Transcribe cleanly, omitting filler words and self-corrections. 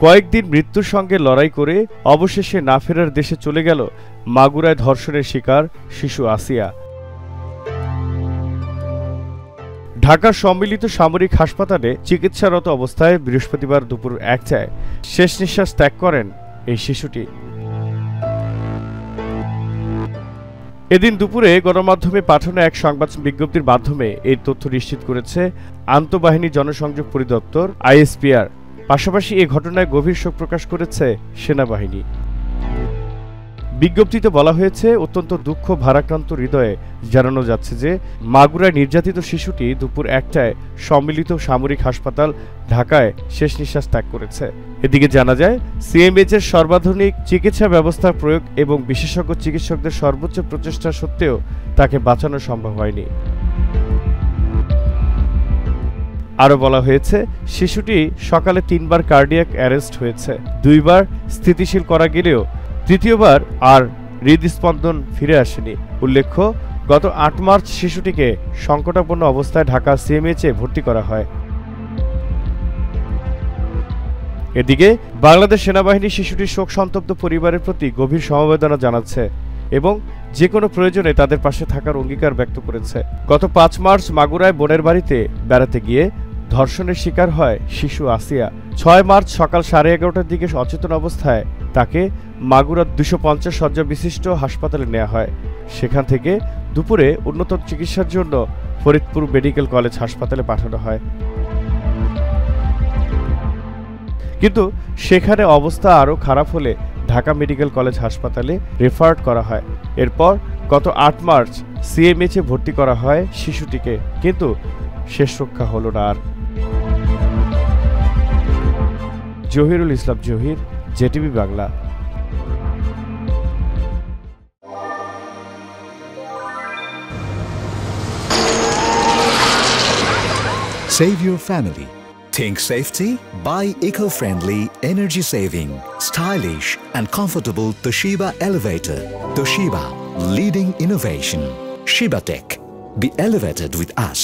কয়েকদিন মৃত্যুর সঙ্গে লড়াই করে অবশেষে না ফেরার দেশে চলে গেল মাগুরায় ধর্ষণের শিকার শিশু আসিয়া। ঢাকার সম্মিলিত সামরিক হাসপাতালে চিকিৎসারত অবস্থায় বৃহস্পতিবার দুপুর 1টায় শেষ নিঃশ্বাস ত্যাগ করেন এই শিশুটি। এদিন দুপুরে গণমাধ্যমে পাঠানো এক সংবাদ বিজ্ঞপ্তির মাধ্যমে এই তথ্য নিশ্চিত করেছে আন্তঃবাহিনী জনসংযোগ পরিদপ্তর আইএসপিআর। পাশাপাশি এ ঘটনায় গভীর শোক প্রকাশ করেছে সেনাবাহিনী। বিজ্ঞপ্তিতে বলা হয়েছে, অত্যন্ত দুঃখ ভারাক্রান্ত হৃদয়ে জানানো যাচ্ছে যে মাগুরায় নির্যাতিত শিশুটি দুপুর 1টায় সম্মিলিত সামরিক হাসপাতাল ঢাকায় শেষ নিঃশ্বাস ত্যাগ করেছে। এদিকে জানা যায়, সিএমএইচ-এর সর্বাধুনিক চিকিৎসা ব্যবস্থার প্রয়োগ এবং বিশেষজ্ঞ চিকিৎসকদের সর্বোচ্চ প্রচেষ্টা সত্ত্বেও তাকে বাঁচানো সম্ভব হয়নি। আরও বলা হয়েছে, শিশুটি সকালে 3বার কার্ডিয়াক অ্যারেস্ট হয়েছে, 2বার স্থিতিশীল করা গেলেও তৃতীয়বার আর হৃদস্পন্দন ফিরে আসেনি। উল্লেখ্য, গত 8 মার্চ শিশুটিকে সংকটাপন্ন অবস্থায় ঢাকা সিএমএইচে ভর্তি করা হয়। এদিকে বাংলাদেশ সেনাবাহিনী শিশুটির শোক সন্তপ্ত পরিবারের প্রতি গভীর সমবেদনা জানাচ্ছে এবং যে কোনো প্রয়োজনে তাদের পাশে থাকার অঙ্গীকার ব্যক্ত করেছে। গত 5 মার্চ মাগুরায় বোনের বাড়িতে বেড়াতে গিয়ে ধর্ষণের শিকার হয় শিশু আসিয়া। 6 মার্চ সকাল 11:30টার দিকে অচেতন অবস্থায় তাকে মাগুরা 250 শয্যা বিশিষ্ট হাসপাতালে নেওয়া হয়। সেখান থেকে দুপুরে উন্নত চিকিৎসার জন্য ফরিদপুর মেডিকেল কলেজ হাসপাতালে পাঠানো হয়, কিন্তু সেখানে অবস্থা আরও খারাপ হলে ঢাকা মেডিকেল কলেজ হাসপাতালে রেফার করা হয়। এরপর গত 8 মার্চ সিএমএইচে ভর্তি করা হয় শিশুটিকে, কিন্তু শেষ রক্ষা হলো না আর। Zahirul Islam Zahir, JTV Bangla. Save your family. Think safety? Buy eco-friendly, energy-saving, stylish and comfortable Toshiba elevator. Toshiba, leading innovation. Shiba Tech. Be elevated with us.